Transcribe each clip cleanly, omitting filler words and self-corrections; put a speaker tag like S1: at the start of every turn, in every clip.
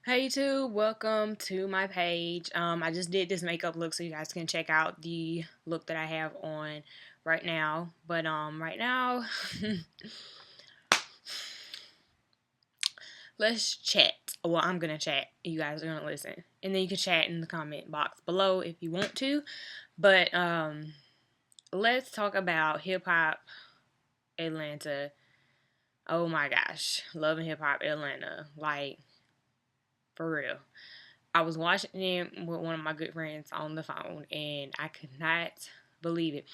S1: Hey YouTube, welcome to my page. I just did this makeup look so you guys can check out the look that I have on right now. But right now let's chat. Well, I'm gonna chat. You guys are gonna listen. And then you can chat in the comment box below if you want to. But let's talk about hip hop Atlanta. Oh my gosh. Loving hip hop Atlanta. Like for real. I was watching it with one of my good friends on the phone, and I could not believe it.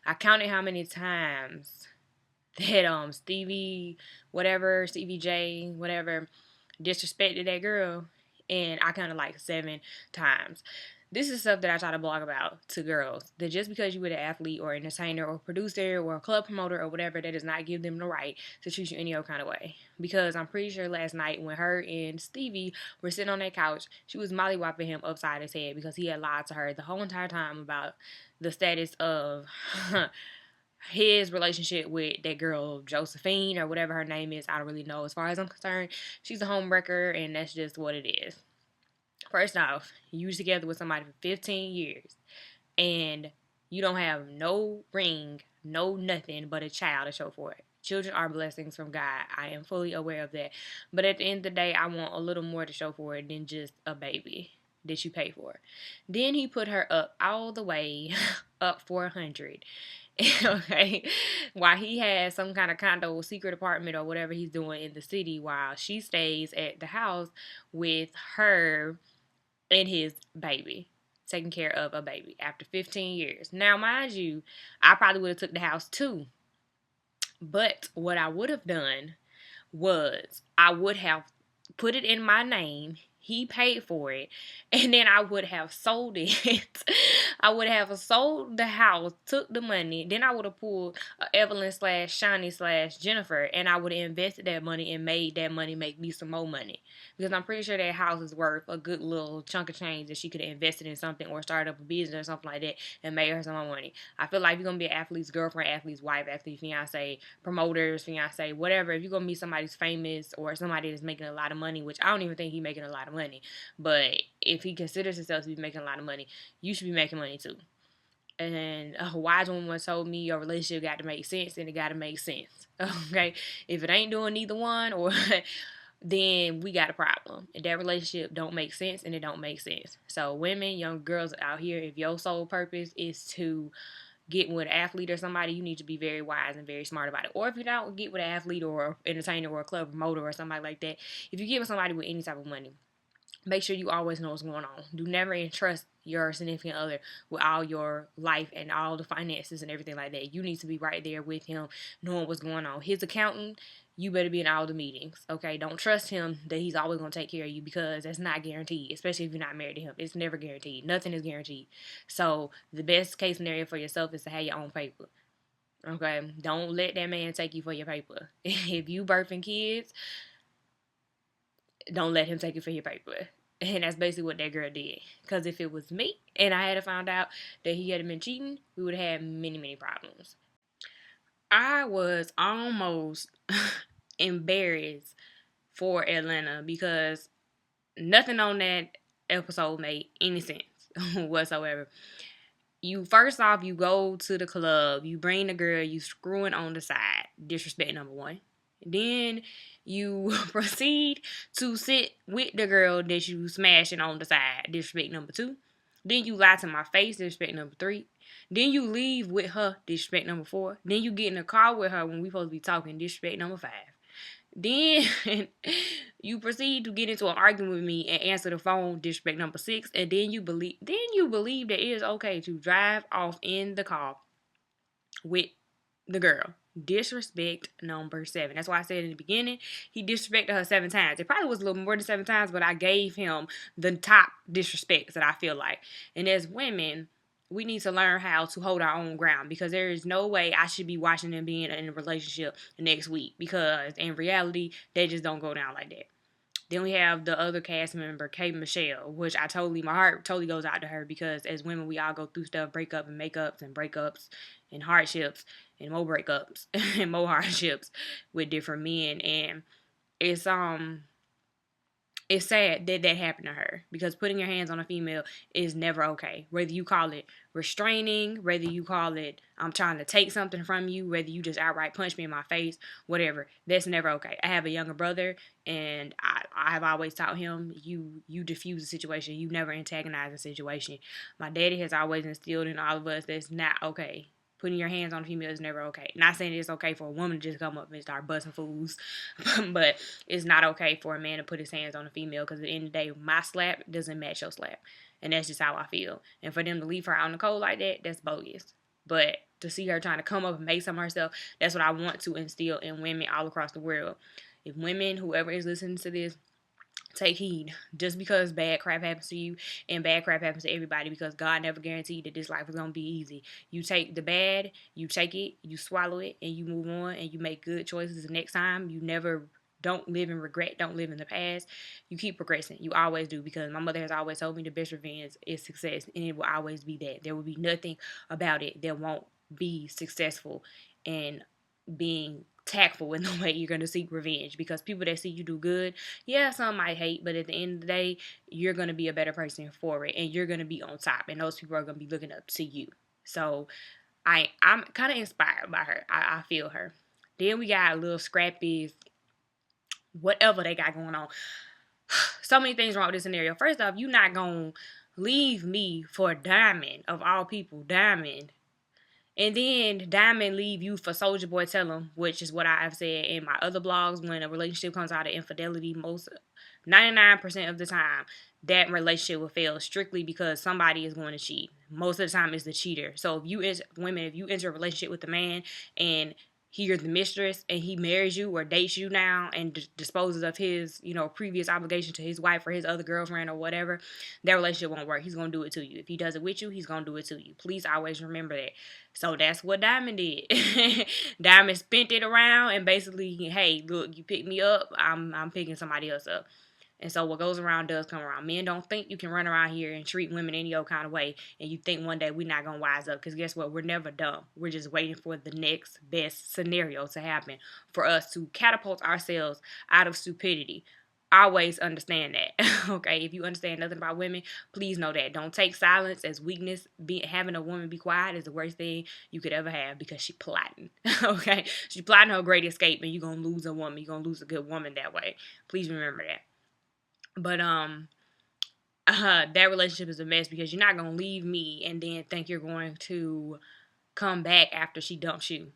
S1: I counted how many times that Stevie J, whatever, disrespected that girl, and I counted like 7 times. This is stuff that I try to blog about to girls. That just because you were an athlete or entertainer or producer or a club promoter or whatever, that does not give them the right to treat you any other kind of way. Because I'm pretty sure last night when her and Stevie were sitting on that couch, she was mollywopping him upside his head because he had lied to her the whole entire time about the status of his relationship with that girl Josephine or whatever her name is. I don't really know. As far as I'm concerned, she's a homewrecker, and that's just what it is. First off, you was together with somebody for 15 years and you don't have no ring, no nothing but a child to show for it. Children are blessings from God. I am fully aware of that. But at the end of the day, I want a little more to show for it than just a baby that you pay for. Then he put her up all the way up 400. Okay, while he has some kind of condo, secret apartment, or whatever he's doing in the city, while she stays at the house with her and his baby, taking care of a baby after 15 years. Now, mind you, I probably would have took the house too. But what I would have done was I would have put it in my name. He paid for it, and then I would have sold it. I would have sold the house, took the money, then I would have pulled Evelyn slash Shani slash Jennifer, and I would have invested that money and made that money make me some more money. Because I'm pretty sure that house is worth a good little chunk of change that she could have invested in something or started up a business or something like that and made her some more money. I feel like if you're going to be an athlete's girlfriend, athlete's wife, athlete's fiance, promoters, fiance, whatever, if you're going to be somebody's famous or somebody that's making a lot of money, which I don't even think he's making a lot of money, but if he considers himself to be making a lot of money, you should be making money too. And a wise woman once told me your relationship got to make sense, and it got to make sense. Okay? If it ain't doing neither one, or then we got a problem. If that relationship don't make sense, and it don't make sense. So women, young girls out here, if your sole purpose is to get with an athlete or somebody, you need to be very wise and very smart about it. Or if you don't get with an athlete or an entertainer or a club promoter or somebody like that, if you get with somebody with any type of money, make sure you always know what's going on. Do never entrust your significant other with all your life and all the finances and everything like that. You need to be right there with him, knowing what's going on. His accountant, you better be in all the meetings, okay? Don't trust him that he's always going to take care of you, because that's not guaranteed, especially if you're not married to him. It's never guaranteed. Nothing is guaranteed. So the best case scenario for yourself is to have your own paper. Okay? Don't let that man take you for your paper. If you birthing kids, don't let him take it for your paper. And that's basically what that girl did. Because if it was me and I had found out that he had been cheating, we would have had many, many problems. I was almost embarrassed for Atlanta because nothing on that episode made any sense whatsoever. You first off, you go to the club, you bring the girl, you screwing on the side. Disrespect number one. Then you proceed to sit with the girl that you smashing on the side. Disrespect number two. Then you lie to my face. Disrespect number three. Then you leave with her. Disrespect number four. Then you get in a car with her when we supposed to be talking. Disrespect number five. Then you proceed to get into an argument with me and answer the phone. Disrespect number six. And then you believe that it is okay to drive off in the car with the girl. Disrespect number 7. That's why I said in the beginning, he disrespected her 7 times. It probably was a little more than 7 times, but I gave him the top disrespects that I feel like. And as women, we need to learn how to hold our own ground, because there is no way I should be watching them being in a relationship the next week, because in reality, they just don't go down like that. Then we have the other cast member, Kate Michelle, which my heart totally goes out to her, because as women, we all go through stuff, breakup and makeups and breakups and hardships and more breakups and more hardships with different men. And it's it's sad that that happened to her, because putting your hands on a female is never okay. Whether you call it restraining, whether you call it I'm trying to take something from you, whether you just outright punch me in my face, whatever, that's never okay. I have a younger brother, and I have always taught him, you diffuse the situation, you never antagonize the situation. My daddy has always instilled in all of us that's not okay. Putting your hands on a female is never okay. Not saying it's okay for a woman to just come up and start busting fools, but it's not okay for a man to put his hands on a female, because at the end of the day, my slap doesn't match your slap. And that's just how I feel. And for them to leave her out in the cold like that, that's bogus. But to see her trying to come up and make some of herself, that's what I want to instill in women all across the world. If women, whoever is listening to this, take heed. Just because bad crap happens to you, and bad crap happens to everybody, because God never guaranteed that this life is going to be easy. You take the bad, you take it, you swallow it, and you move on, and you make good choices the next time. You never don't live in regret, don't live in the past. You keep progressing. You always do, because my mother has always told me the best revenge is success, and it will always be that. There will be nothing about it that won't be successful and being tactful in the way you're going to seek revenge, because people that see you do good, yeah, some might hate, but at the end of the day, you're going to be a better person for it, and you're going to be on top, and those people are going to be looking up to you. So I'm kind of inspired by her. I feel her. Then we got a little scrappy, whatever they got going on. So many things wrong with this scenario. First off, you not going to leave me for Diamond, of all people, Diamond. And then Diamond leave you for Soulja Boy Tell him, which is what I've said in my other blogs. When a relationship comes out of infidelity, most 99% of the time, that relationship will fail strictly because somebody is going to cheat. Most of the time, it's the cheater. So if you enter a relationship with a man and you're the mistress, and he marries you or dates you now and disposes of his, previous obligation to his wife or his other girlfriend or whatever, that relationship won't work. He's going to do it to you. If he does it with you, he's going to do it to you. Please always remember that. So that's what Diamond did. Diamond spent it around and basically, hey, look, you pick me up, I'm picking somebody else up. And so what goes around does come around. Men don't think you can run around here and treat women any old kind of way, and you think one day we're not going to wise up, because guess what? We're never dumb. We're just waiting for the next best scenario to happen for us to catapult ourselves out of stupidity. Always understand that. Okay, if you understand nothing about women, please know that. Don't take silence as weakness. Having a woman be quiet is the worst thing you could ever have, because she's plotting. Okay, she's plotting her great escape, and you're going to lose a woman. You're going to lose a good woman that way. Please remember that. But that relationship is a mess, because you're not gonna leave me and then think you're going to come back after she dumps you,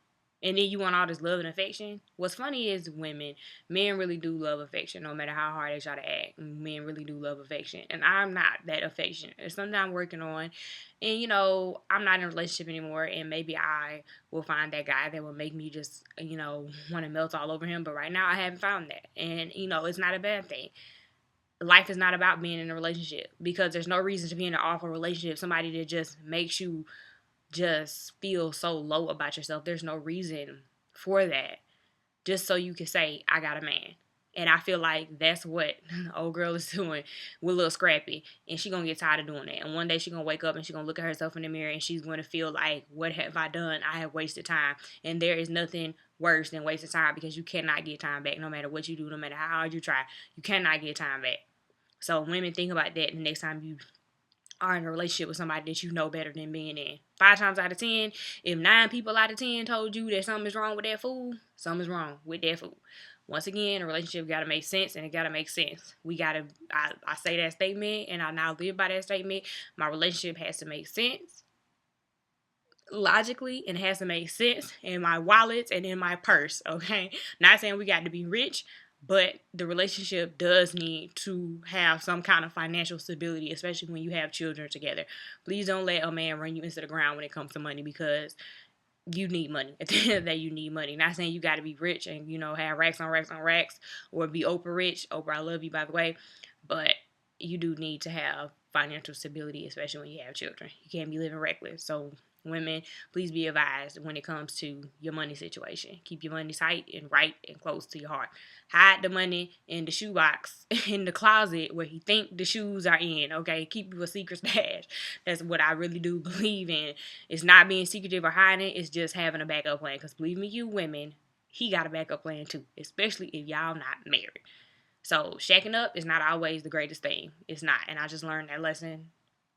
S1: and then you want all this love and affection. What's funny is men really do love affection, no matter how hard they try to act. Men really do love affection, and I'm not that affectionate. It's something I'm working on, and I'm not in a relationship anymore, and maybe I will find that guy that will make me just want to melt all over him. But right now I haven't found that, and it's not a bad thing. Life is not about being in a relationship, because there's no reason to be in an awful relationship. Somebody that just makes you just feel so low about yourself. There's no reason for that. Just so you can say, I got a man. And I feel like that's what the old girl is doing with Lil Scrappy. And she's going to get tired of doing that. And one day she's going to wake up and she's going to look at herself in the mirror, and she's going to feel like, what have I done? I have wasted time. And there is nothing worse than wasting time, because you cannot get time back no matter what you do, no matter how hard you try. You cannot get time back. So women, think about that the next time you are in a relationship with somebody that you know better than being in. 5 times out of 10, if 9 people out of 10 told you that something is wrong with that fool, something is wrong with that fool. Once again, a relationship got to make sense, and it got to make sense. I say that statement, and I now live by that statement. My relationship has to make sense logically, and has to make sense in my wallet and in my purse, okay? Not saying we got to be rich, but the relationship does need to have some kind of financial stability, especially when you have children together. Please don't let a man run you into the ground when it comes to money, because you need money. At the end of the day, you need money. Not saying you got to be rich and, have racks on racks on racks, or be Oprah rich. Oprah, I love you, by the way. But you do need to have financial stability, especially when you have children. You can't be living reckless. So women, please be advised when it comes to your money situation. Keep your money tight and right and close to your heart. Hide the money in the shoebox in the closet where you think the shoes are in, okay? Keep your secret stash. That's what I really do believe in. It's not being secretive or hiding. It's just having a backup plan. Because believe me, you women, he got a backup plan too, especially if y'all not married. So shacking up is not always the greatest thing. It's not. And I just learned that lesson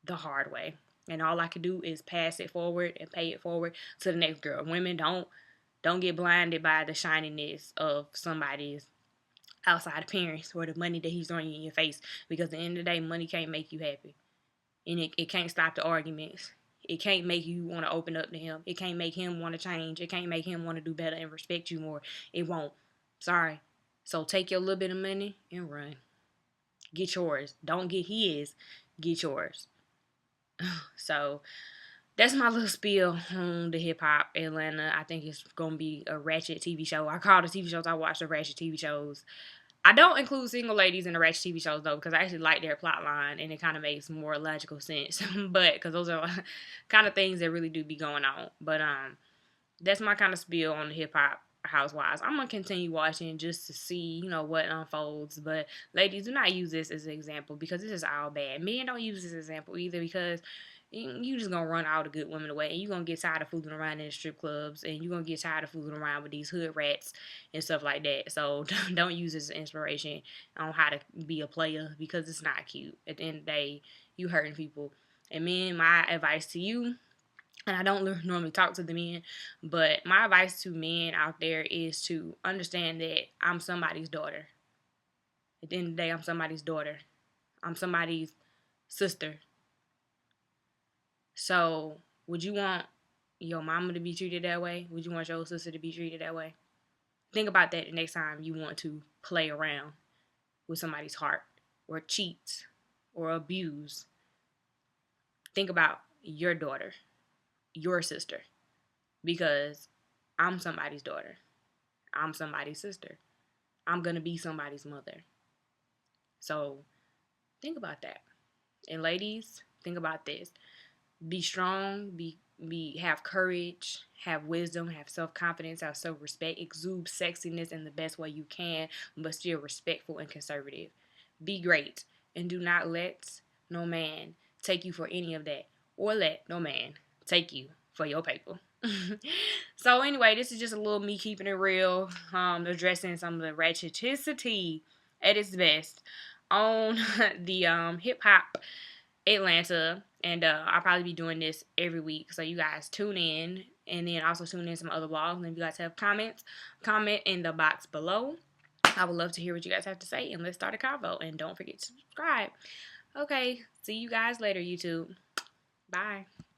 S1: the hard way. And all I can do is pass it forward and pay it forward to the next girl. Women, don't get blinded by the shininess of somebody's outside appearance or the money that he's throwing you in your face. Because at the end of the day, money can't make you happy. And it can't stop the arguments. It can't make you want to open up to him. It can't make him want to change. It can't make him want to do better and respect you more. It won't. Sorry. So take your little bit of money and run. Get yours. Don't get his. Get yours. So that's my little spiel on the hip hop Atlanta. I think it's gonna be a ratchet TV show. I call the TV shows I watch the ratchet TV shows. I don't include single ladies in the ratchet TV shows though, because I actually like their plot line and it kind of makes more logical sense. But because those are kind of things that really do be going on. But that's my kind of spiel on the hip hop housewives. I'm gonna continue watching just to see, what unfolds. But ladies, do not use this as an example because this is all bad. Men don't use this as an example either because you just gonna run all the good women away and you gonna get tired of fooling around in the strip clubs and you gonna get tired of fooling around with these hood rats and stuff like that. So don't use this as inspiration on how to be a player because it's not cute. At the end of the day, you hurting people. And men, my advice to you, and I don't normally talk to the men, but my advice to men out there is to understand that I'm somebody's daughter. At the end of the day, I'm somebody's daughter. I'm somebody's sister. So, would you want your mama to be treated that way? Would you want your sister to be treated that way? Think about that the next time you want to play around with somebody's heart or cheat or abuse. Think about your daughter, your sister, because I'm somebody's daughter. I'm somebody's sister. I'm going to be somebody's mother. So, think about that. And ladies, think about this. Be strong, have courage, have wisdom, have self-confidence, have self-respect, exude sexiness in the best way you can, but still respectful and conservative. Be great and do not let no man take you for any of that or let no man take you for your paper. So anyway, this is just a little me keeping it real, addressing some of the ratcheticity at its best on the hip hop Atlanta, and I'll probably be doing this every week. So you guys tune in, and then also tune in some other vlogs. And if you guys have comments, comment in the box below. I would love to hear what you guys have to say, and let's start a convo. And don't forget to subscribe. Okay, see you guys later, YouTube. Bye.